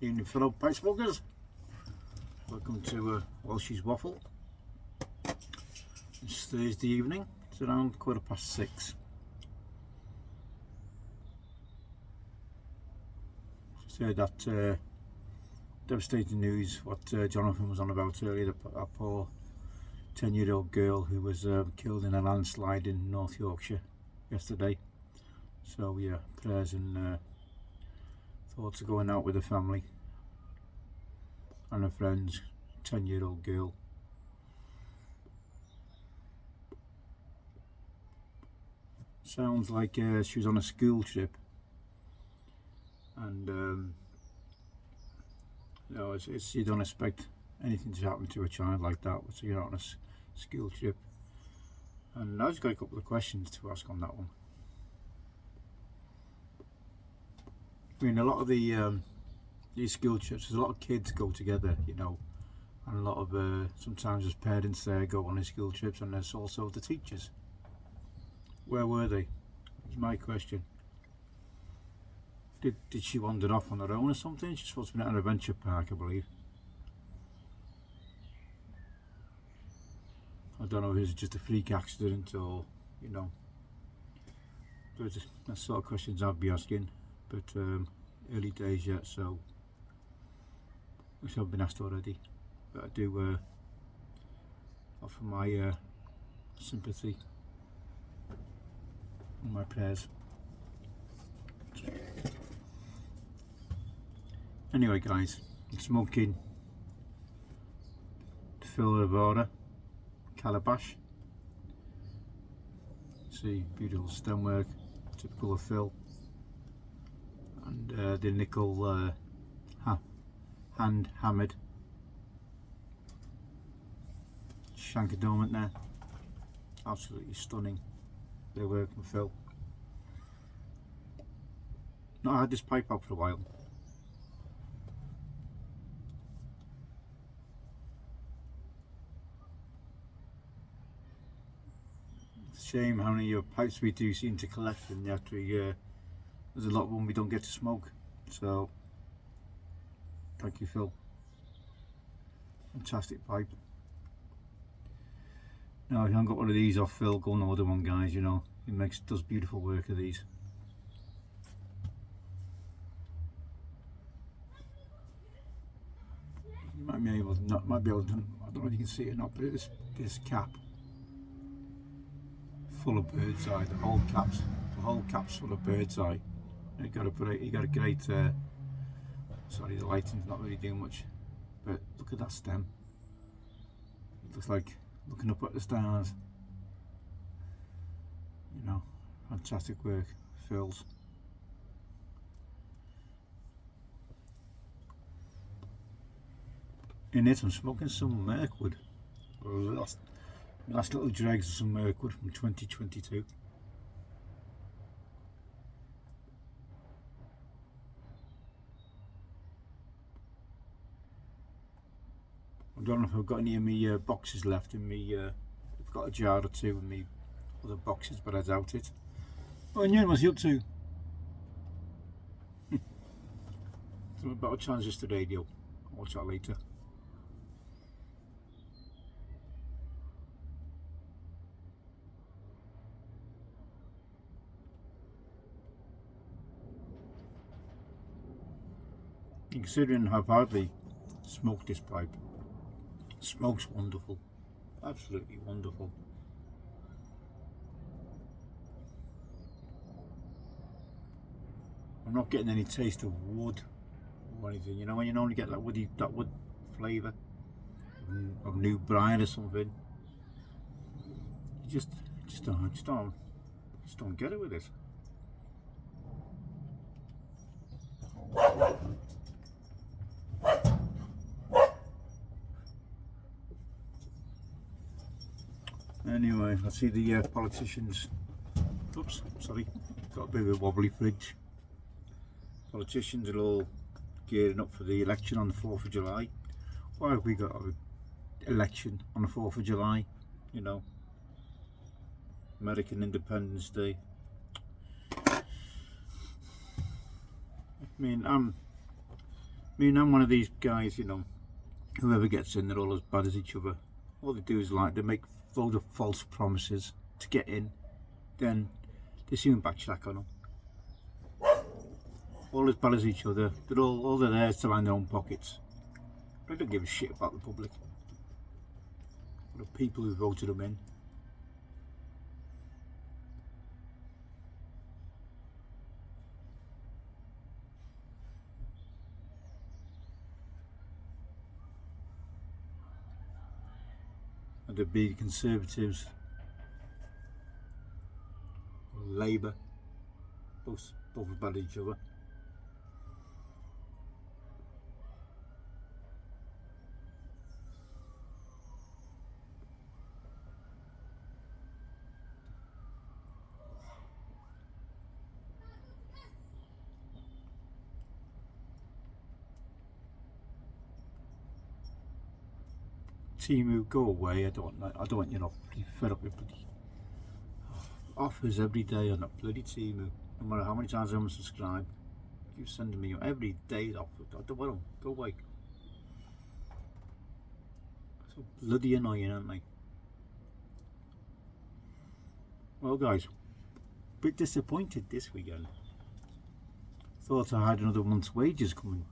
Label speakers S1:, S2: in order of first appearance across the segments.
S1: Evening fellow pipe smokers, welcome to Welsh's Waffle. It's Thursday evening, it's around 6:15. Just heard that devastating news what Jonathan was on about earlier, that poor 10-year-old girl who was killed in a landslide in North Yorkshire yesterday. So yeah, prayers and thoughts are going out with the family and her friends. 10-year-old girl. Sounds like she was on a school trip, and you don't expect anything to happen to a child like that. So you're on a school trip, and I've just got a couple of questions to ask on that one. I mean, a lot of these school trips, there's a lot of kids go together, you know, and a lot of sometimes there's parents there go on these school trips, and there's also the teachers. Where were they? Is my question. Did she wander off on her own or something? She's supposed to be at an adventure park, I believe. I don't know if it was just a freak accident or, you know. But that's the sort of questions I'd be asking. But early days yet, so which I've been asked already. But I do offer my sympathy and my prayers. Anyway, guys, I'm smoking Phil Rivera Calabash. See, beautiful stonework, typical of Phil. And the nickel hand hammered shank adornment there. Absolutely stunning. Bit of work from Phil. Not had this pipe out for a while. It's a shame how many pipes we do seem to collect, and after there's a lot of them we don't get to smoke. So thank you, Phil. Fantastic pipe. Now, if you haven't got one of these off Phil, go and order one, guys. You know, he does beautiful work of these. You might be able to, I don't know if you can see it or not, but this cap full of bird's eye. The whole cap's full of bird's eye. You got a great. Sorry, the lighting's not really doing much, but look at that stem. It looks like looking up at the stars. You know, fantastic work, Phil's. In it, I'm smoking some Mirkwood. Last little dregs of some Mirkwood from 2022. I don't know if I've got any of my boxes left in me. I've got a jar or two in me other boxes, but I doubt it. Oh, and what's you up to? Something about a transistor radio. I'll watch that later. Considering how badly smoked this pipe, smoke's wonderful, absolutely wonderful. I'm not getting any taste of wood or anything. You know, when you normally get that wood flavour of new brine or something, you just don't get it with this. Anyway, I see the politicians. Oops, sorry, got a bit of a wobbly fridge. Politicians are all gearing up for the election on the 4th of July. Why have we got an election on the 4th of July? You know, American Independence Day. I mean, I mean, I'm one of these guys, you know, whoever gets in, they're all as bad as each other. All they do is like, they make loads of false promises to get in, then they soon backtrack on them. All as bad as each other, all they're there is to line their own pockets. They don't give a shit about the public, the people who voted them in. And there'd be Conservatives, Labour, both as bad as each other. Temu, go away. I don't want you know, fed up with bloody offers every day on that bloody Temu. No matter how many times I'm subscribed, keep sending me every day offers. I don't want them. Go away. So bloody annoying, aren't they? Well, guys, a bit disappointed this weekend. Thought I had another month's wages coming.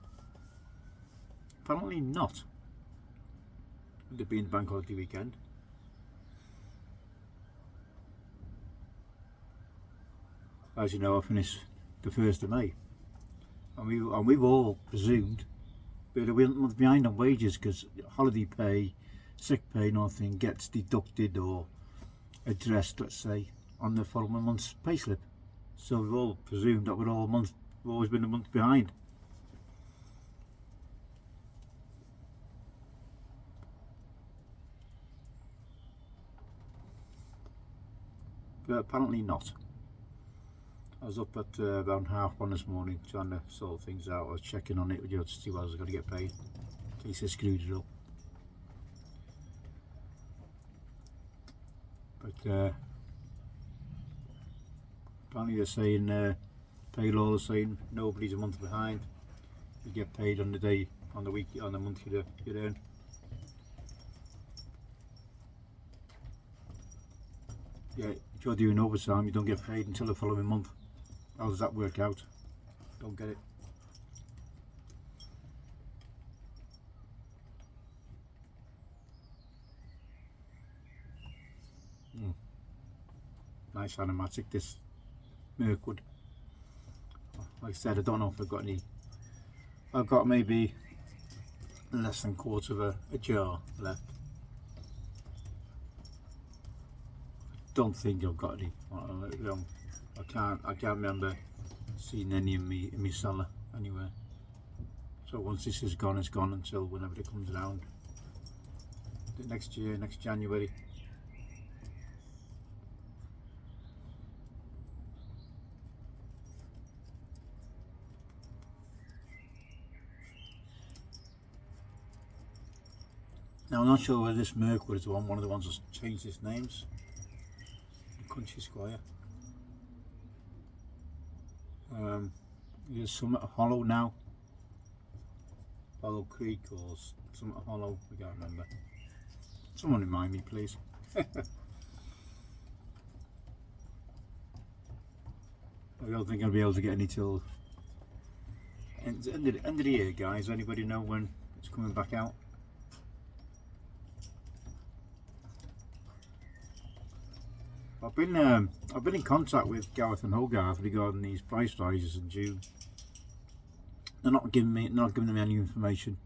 S1: Apparently not. With it being bank holiday weekend. As you know, I finished the 1st of May. And we've all presumed we're a month behind on wages because holiday pay, sick pay, nothing gets deducted or addressed, let's say, on the following month's payslip. So we've all presumed that we've always been a month behind. But apparently not. I was up at around 1:30 this morning trying to sort things out. I was checking on it with you to see what I was going to get paid in case they screwed it up. But apparently they're saying, payroll is saying nobody's a month behind. You get paid on the day, on the week, on the month you earn. Yeah, if you're doing overtime, you don't get paid until the following month. How does that work out? Don't get it. Nice animatic, this Mirkwood. Like I said, I don't know if I've got any. I've got maybe less than quarter of a jar left. Don't think I've got any. I can't remember seeing any in my cellar anywhere. So once this is gone, it's gone until whenever it comes around. Next year, next January. Now I'm not sure whether this Mirkwood is one of the ones that's changed its names. Country Squire. There's Summit Hollow now. Hollow Creek or Summit Hollow, I can't remember. Someone remind me, please. I don't think I'll be able to get any till end of the year, guys. Anybody know when it's coming back out? I've been in contact with Gareth and Hogarth regarding these price rises in June. They're not giving me any information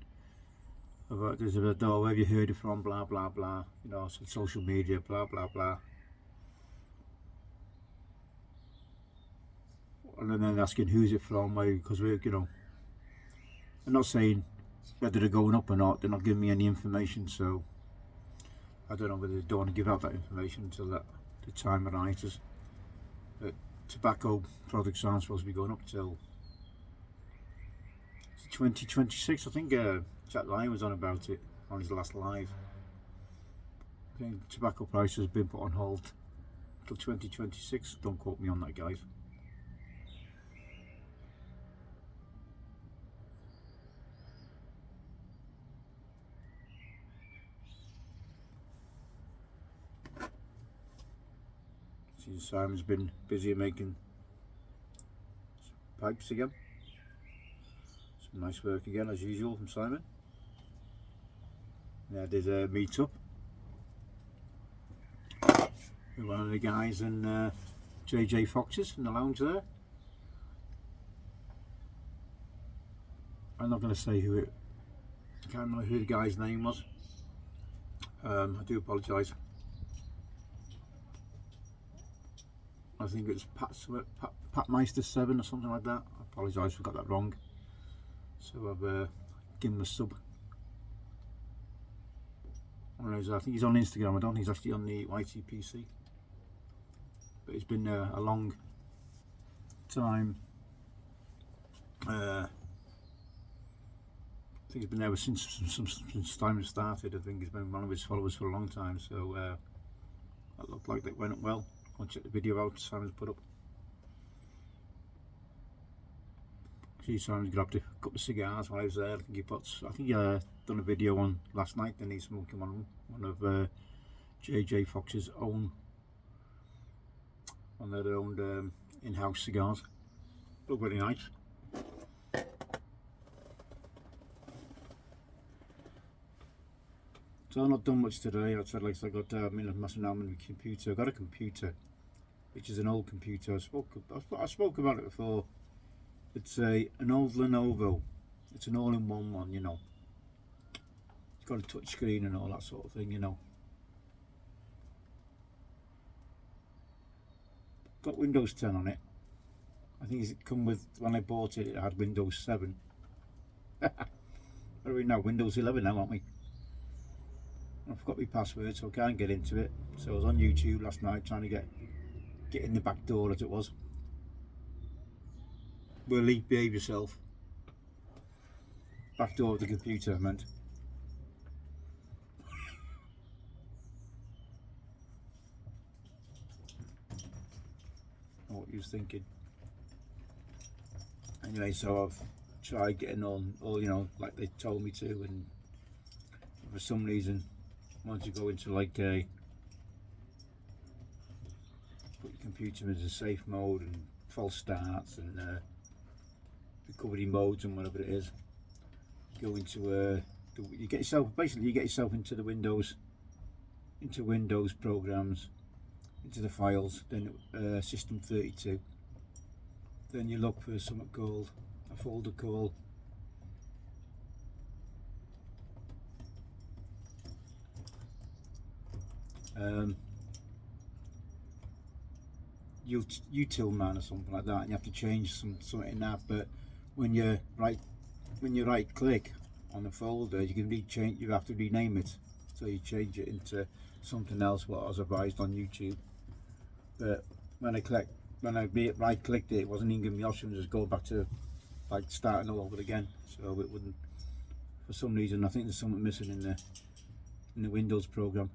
S1: about this. Oh, where have you heard it from? Blah blah blah. You know, social media. Blah blah blah. And then asking who's it from? Because we're, you know, they're not saying whether they're going up or not. They're not giving me any information. So I don't know whether they don't want to give out that information until the time arises. But tobacco products aren't supposed to be going up till 2026. I think Jack Ryan was on about it on his last live. I think tobacco prices have been put on hold till 2026. Don't quote me on that, guys. See, Simon's been busy making pipes again. Some nice work again as usual from Simon. Yeah, there's a meet up with one of the guys in JJ Fox's in the lounge there. I'm not going to say who it. I can't remember who the guy's name was. I do apologise. I think it's Pat Meister 7 or something like that. I apologise if I got that wrong. So I've given him a sub. I think he's on Instagram. I don't think he's actually on the YTPC. But it's been a long time. I think he's been there since time started. I think he's been one of his followers for a long time. So that looked like it went well. I'll check the video out Simon's put up. See, Simon's grabbed a couple of cigars while I was there. I think he done a video on last night, and he's smoking one of JJ Fox's own, one of their own in-house cigars. Look very nice. So I've not done much today. I said, like I got messing around with my computer. I got a computer, which is an old computer. I spoke about it before. It's an old Lenovo. It's an all-in-one one, you know. It's got a touch screen and all that sort of thing, you know. Got Windows 10 on it. I think it come with, when I bought it, it had Windows 7. What are we now? Windows 11 now, aren't we? I forgot my password, so I can't get into it. So I was on YouTube last night trying to get in the back door, as it was. Willie, behave yourself. Back door of the computer, I meant. What he was thinking. Anyway, so I've tried getting on, all you know, like they told me to, and for some reason, once you go into like a put your computer into safe mode and false starts and recovery modes and whatever it is, go into you get yourself into the Windows programs, into the files, then system 32. Then you look for something called a folder called Utilman or something like that, and you have to change something in that. But when you right click on the folder, you have to rename it, so you change it into something else what I was advised on YouTube. But when I right clicked it, it wasn't even giving me options, just go back to like starting all over again. So it wouldn't, for some reason. I think there's something missing in the Windows program.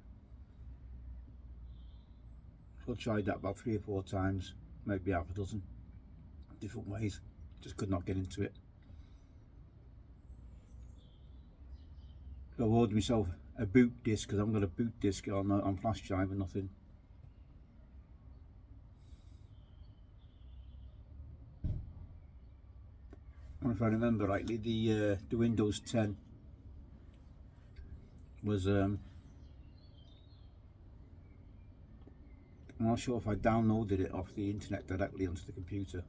S1: So I tried that about 3 or 4 times, maybe half a dozen different ways. Just could not get into it. So I ordered myself a boot disc, because I haven't got a boot disc on flash drive or nothing. And if I remember rightly, the Windows 10 was I'm not sure if I downloaded it off the internet directly onto the computer.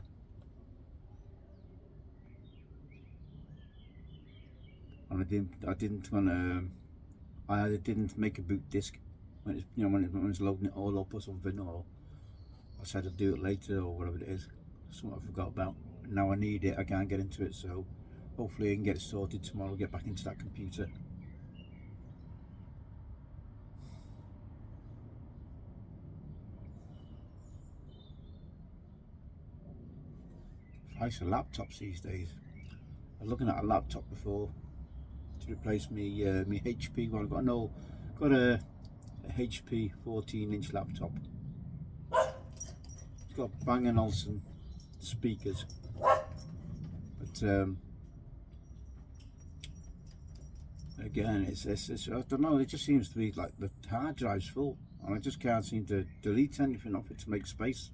S1: And I either didn't make a boot disc when it's, when it was loading it all up or something, or I said I'd do it later or whatever it is. Something I forgot about. Now I need it, I can't get into it, so hopefully I can get it sorted tomorrow, get back into that computer. Price of laptops these days. I was looking at a laptop before to replace me my HP one. I've got a HP 14-inch laptop. It's got Bang & Olufsen speakers, but again, it's I don't know. It just seems to be like the hard drive's full. and I just can't seem to delete anything off it to make space.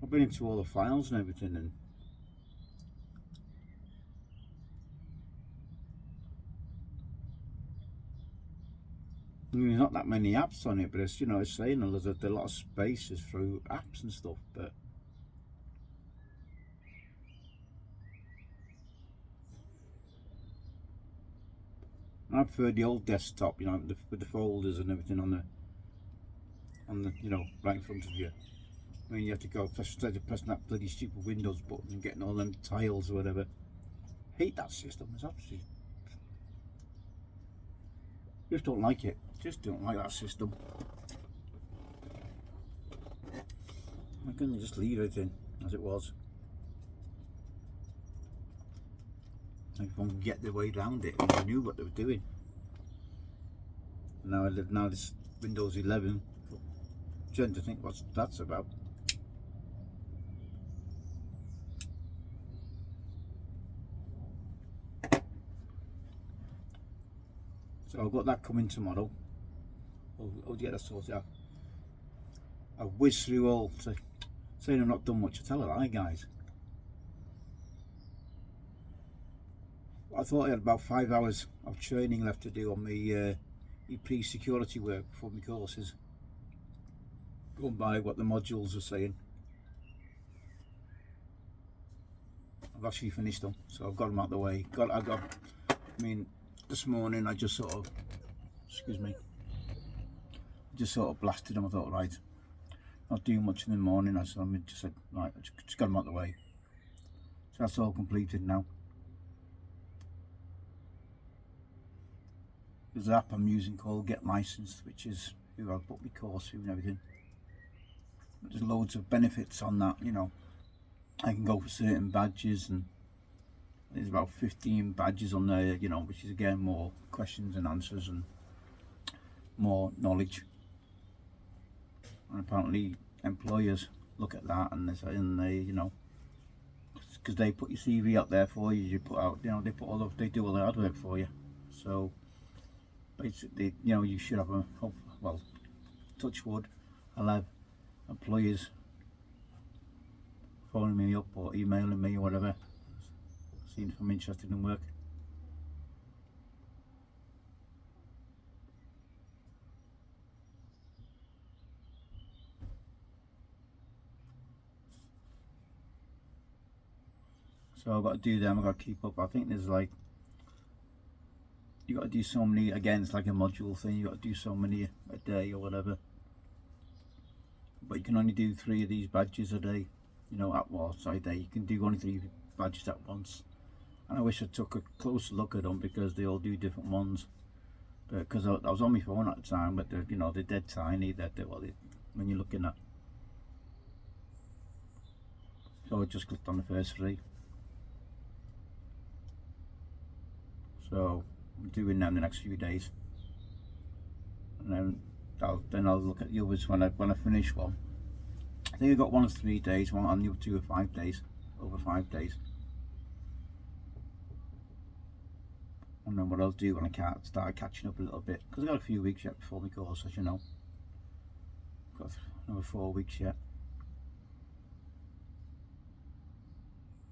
S1: I've been into all the files and everything, and I mean, there's not that many apps on it, but it's, you know, it's saying there's a lot of spaces through apps and stuff, but I prefer the old desktop, you know, with the folders and everything on the you know, right in front of you. I mean, you have to go instead of pressing that bloody stupid Windows button and getting all them tiles or whatever. Hate that system. It's absolutely, just don't like it. Just don't like that system. Why couldn't they just leave everything as it was? Everyone could get their way around it and they knew what they were doing. Now this Windows 11, I'm trying to think what that's about. So I've got that coming tomorrow. I'll get that sorted out. I whizzed through all, saying I've not done much. I tell a lie, guys. I thought I had about 5 hours of training left to do on my pre-security work for my courses. Going by what the modules are saying. I've actually finished them, so I've got them out of the way. I mean, this morning I just sort of, excuse me, just sort of blasted them. I thought, right, not doing much in the morning. I just said, right, I just got them out of the way. So that's all completed now. There's an app I'm using called Get Licensed, which is who I've booked my course through and everything. There's loads of benefits on that, you know. I can go for certain badges, and there's about 15 badges on there, you know, which is again more questions and answers and more knowledge. And apparently employers look at that and they you know, because they put your CV out there for you, you put out, you know, they do all the hard work for you. So basically, you know, you should have well, touch wood, I'll have employers phoning me up or emailing me or whatever, seeing if I'm interested in work. So I've got to do them, I've got to keep up. I think there's like, you got to do so many, again it's like a module thing, you got to do so many a day or whatever. But you can only do 3 of these badges a day, you know, a day. You can do only 3 badges at once. And I wish I took a closer look at them because they all do different ones. But because I was on my phone at the time, but they're, you know, they're dead tiny. When you're looking at. So I just clicked on the first 3. So I'm doing them the next few days, and then I'll look at the others when I finish one. I think I got one of 3 days, one on the other 2 or 5 days, over 5 days. And then what I'll do when I start catching up a little bit, because I've got a few weeks yet before my course, as you know. Got another 4 weeks yet.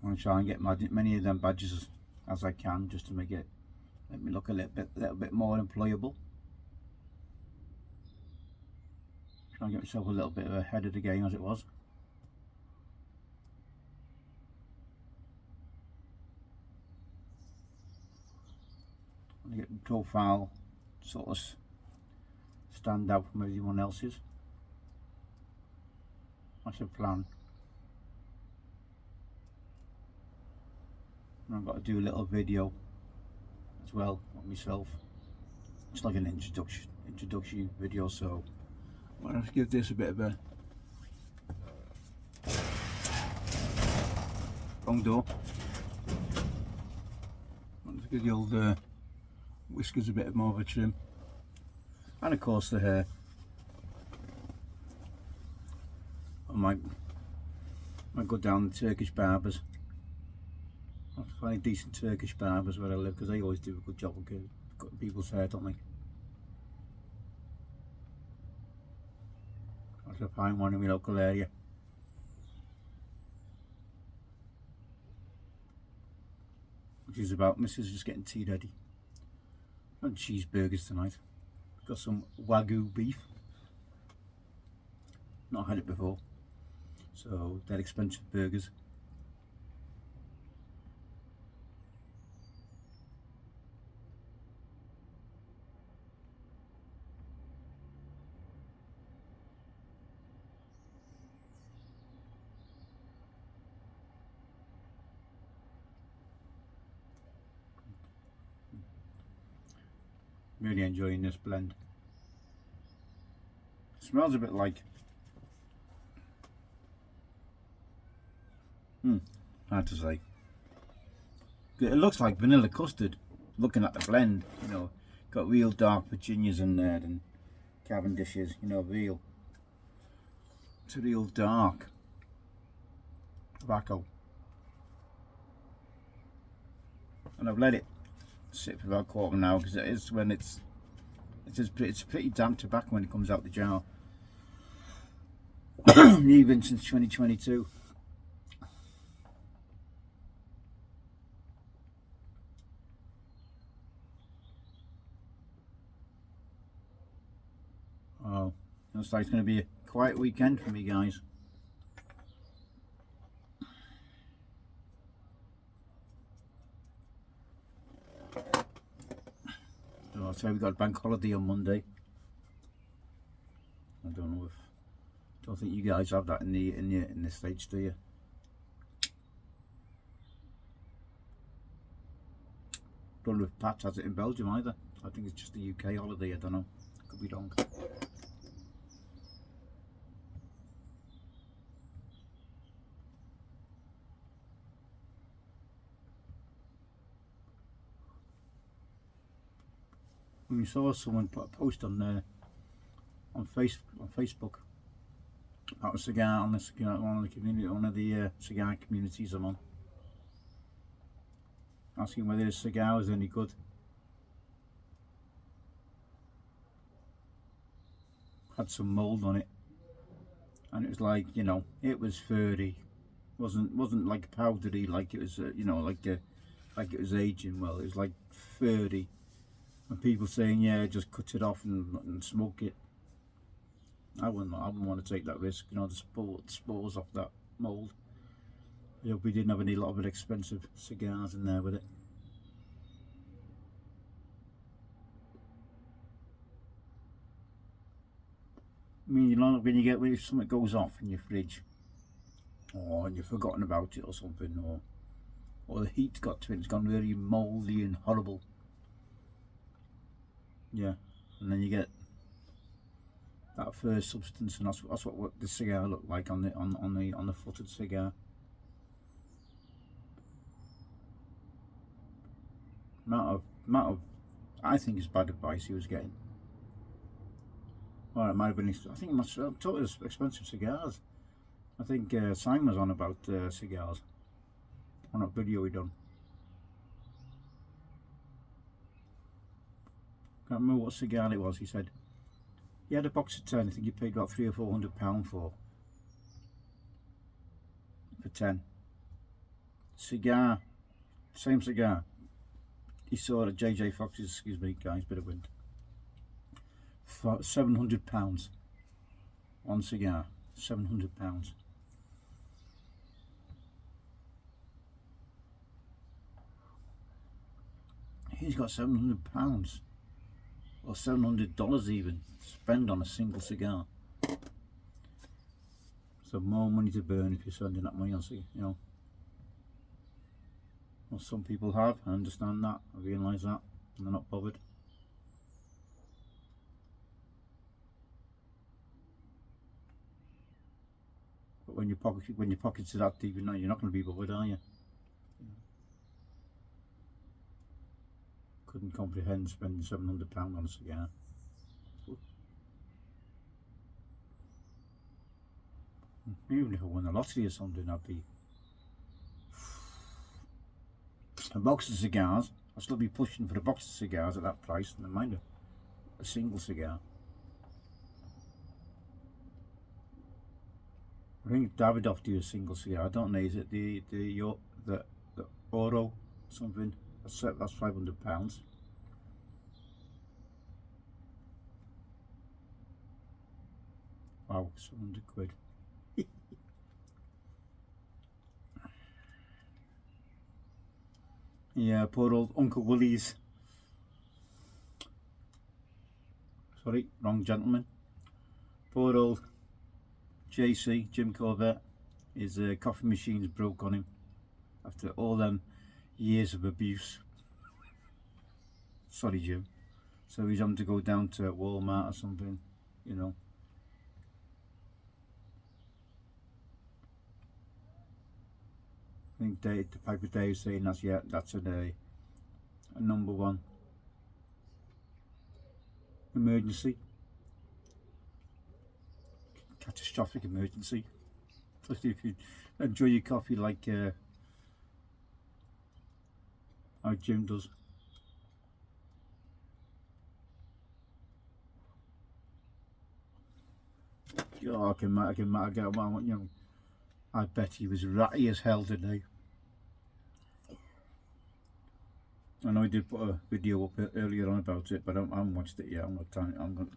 S1: I want to try and get many of them badges as I can, just to let me look a little bit more employable. Try and get myself a little bit ahead of the game as it was. And get the profile sort of stand out from everyone else's. That's the plan. And I've got to do a little video as well on myself. It's like an introduction video, so I'm going to give this a bit of a wrong door. Let's give the old whiskers a bit more of a trim, and of course the hair. I might go down to Turkish barbers. I have to find decent Turkish barbers where I live, because they always do a good job of cutting people's hair, don't they? I'll try to find one in my local area. Which is about Mrs. just getting tea ready. And cheeseburgers tonight. Got some Wagyu beef. Not had it before. So they're expensive burgers. Really enjoying this blend. Smells a bit like hard to say. It looks like vanilla custard looking at the blend, you know. Got real dark Virginias in there and Cavendishes, you know, real. It's a real dark tobacco. And I've let it sit for about a quarter now because it is when it's pretty damp tobacco when it comes out the jar. Even since 2022. Oh, looks like it's going to be a quiet weekend for me, guys. So I'll say we've got a bank holiday on Monday. I don't think you guys have that in the States, do you? Don't know if Pat has it in Belgium either. I think it's just a UK holiday, I don't know. Could be wrong. We saw someone put a post on there on Facebook about a cigar on the cigar, one of the cigar communities I'm on, asking whether his cigar was any good. Had some mold on it, and it was like, you know, it was furry, wasn't like powdery, like it was you know, like it was aging well. It was like furry. And people saying, yeah, just cut it off and smoke it. I wouldn't want to take that risk, you know, the spores off that mould. I hope we didn't have any lot of expensive cigars in there with it. I mean, you know, when something goes off in your fridge, or and you've forgotten about it or something, or the heat's got to it, it's gone really mouldy and horrible. Yeah, and then you get that first substance, and that's what the cigar looked like on the footed cigar. Amount of I think it's bad advice he was getting. Well, it might have been. I think it must have totally expensive cigars. I think Simon was on about cigars on that video he done. Can't remember what cigar it was. He said he had a box of 10. I think he paid about £300 or £400 for 10 cigar. Same cigar he saw at JJ Fox's. Excuse me, guys, bit of wind. For £700, one cigar. £700. He's got £700. Or $700 even spend on a single cigar. So more money to burn if you're spending that money on cigar, you know. Well, some people have. I understand that. I realise that, and they're not bothered. But when your pockets are that deep, you're not going to be bothered, are you? Couldn't comprehend spending £700 on a cigar. Even if I won the lottery or something, I'd be a box of cigars. I'd still be pushing for a box of cigars at that price, and mind a single cigar. think Davidoff do a single cigar. I don't know. Is it the Oro something? That's £500. Wow, £700. Yeah, poor old Uncle Willie's. Sorry, wrong gentleman. Poor old JC, Jim Corbett. His coffee machine's broke on him after all them years of abuse. Sorry, Jim. So he's having to go down to Walmart or something, you know. I think the Piper Dave saying that's a number one emergency, catastrophic emergency. Especially if you enjoy your coffee like how Jim does. Oh, I get one, you know. I bet he was ratty as hell today. I know I did put a video up earlier on about it, but I haven't watched it yet.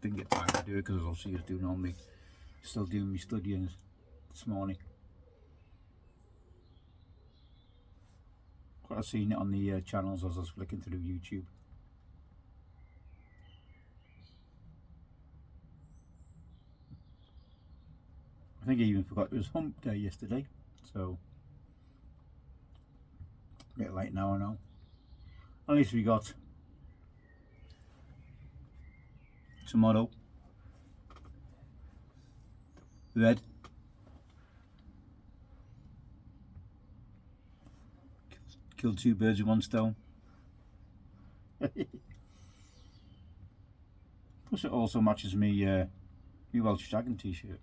S1: Didn't get time to do it because obviously I was doing all still doing my studying this morning. But I've seen it on the channels as I was flicking through YouTube. I think I even forgot it was hump day yesterday, so a bit late now, I know. At least we got tomorrow, red, killed two birds with one stone. Plus it also matches me Welsh Dragon t-shirt.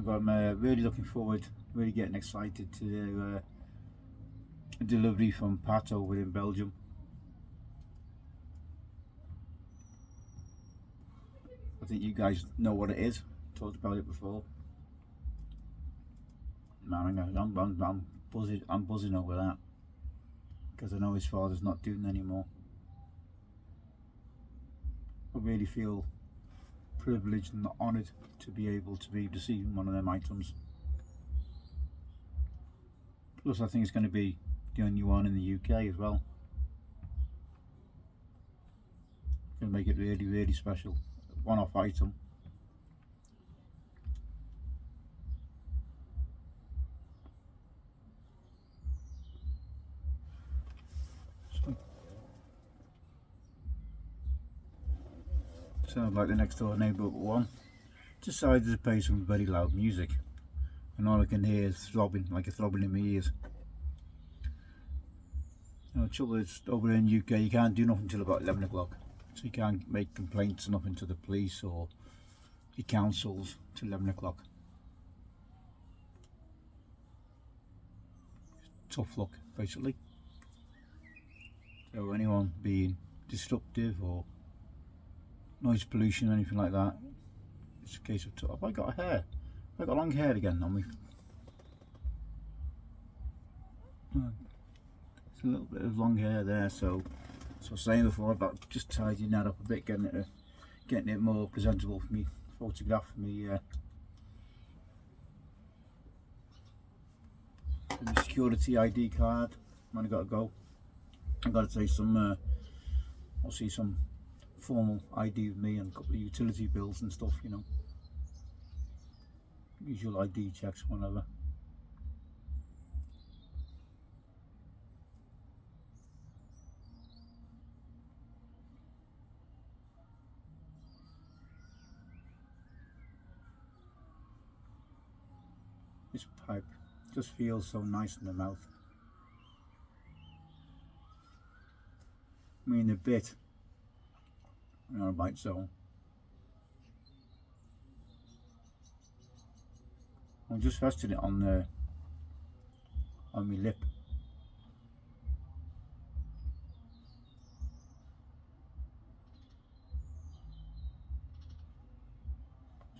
S1: I'm really looking forward, really getting excited to do a delivery from Pat over in Belgium. I think you guys know what it is. Talked about it before. Man, I'm buzzing over that because I know his father's not doing anymore. I really feel privileged and honoured to be able to be receiving one of them items. Plus I think it's going to be the only one in the UK as well. Going to make it really, really special. One-off item. Sounds like the next door neighbour one decided to play some very loud music, and all I can hear is throbbing, like a throbbing in my ears. You know, trouble is, over in the UK you can't do nothing until about 11 o'clock, so you can't make complaints or nothing to the police or the councils till 11 o'clock. Tough luck, basically. So anyone being disruptive or noise pollution or anything like that, it's a case of have I got hair? Have I got long hair again on me? It's a little bit of long hair there, so as I was saying before about just tidying that up a bit, getting it more presentable for me, photograph for me security ID card when I gotta go. I gotta take some I'll see some formal ID with me and a couple of utility bills and stuff, you know. Usual ID checks, whenever. This pipe just feels so nice in the mouth. I mean, a bit, you know, bite zone. I'm just resting it on on my lip.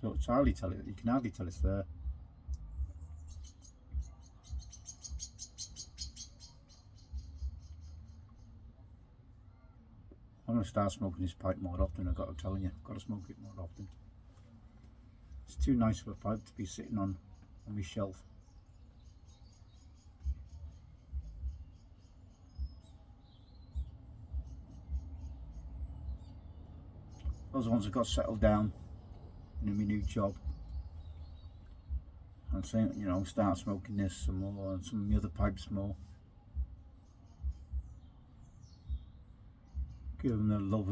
S1: So it's hardly tell it, you can hardly tell it's there. I'm going to start smoking this pipe more often, I've got to tell you. I've got to smoke it more often. It's too nice of a pipe to be sitting on my shelf. Those ones have got settled down in my new job. I'm saying, you know, start smoking this some more and some of the other pipes more. Give them the love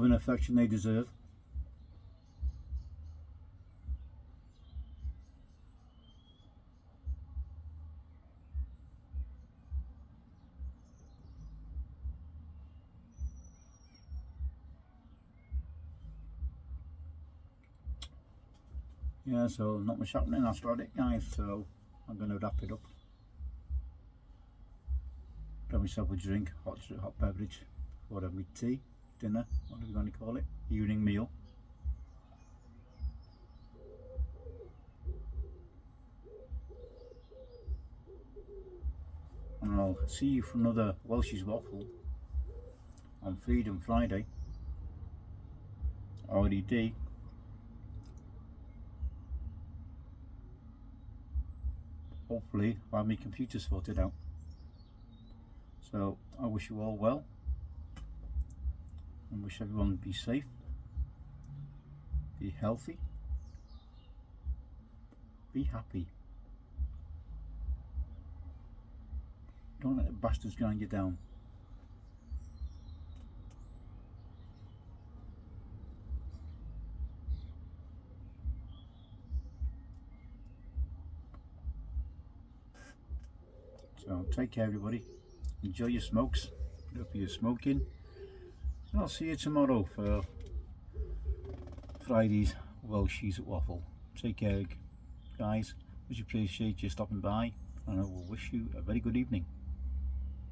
S1: and affection they deserve. Yeah, so not much happening after it, guys, so I'm going to wrap it up. Grab myself a drink, hot beverage, whatever, tea, dinner, whatever you want to call it, evening meal. And I'll see you for another Welsh's Waffle on Freedom Friday. RDD. Hopefully I'll have my computer sorted out. So I wish you all well and wish everyone to be safe, be healthy, be happy. Don't let the bastards grind you down. So take care everybody, enjoy your smokes, hope you're smoking, and I'll see you tomorrow for Friday's Welsh's Waffle. Take care guys, much appreciate you stopping by, and I will wish you a very good evening.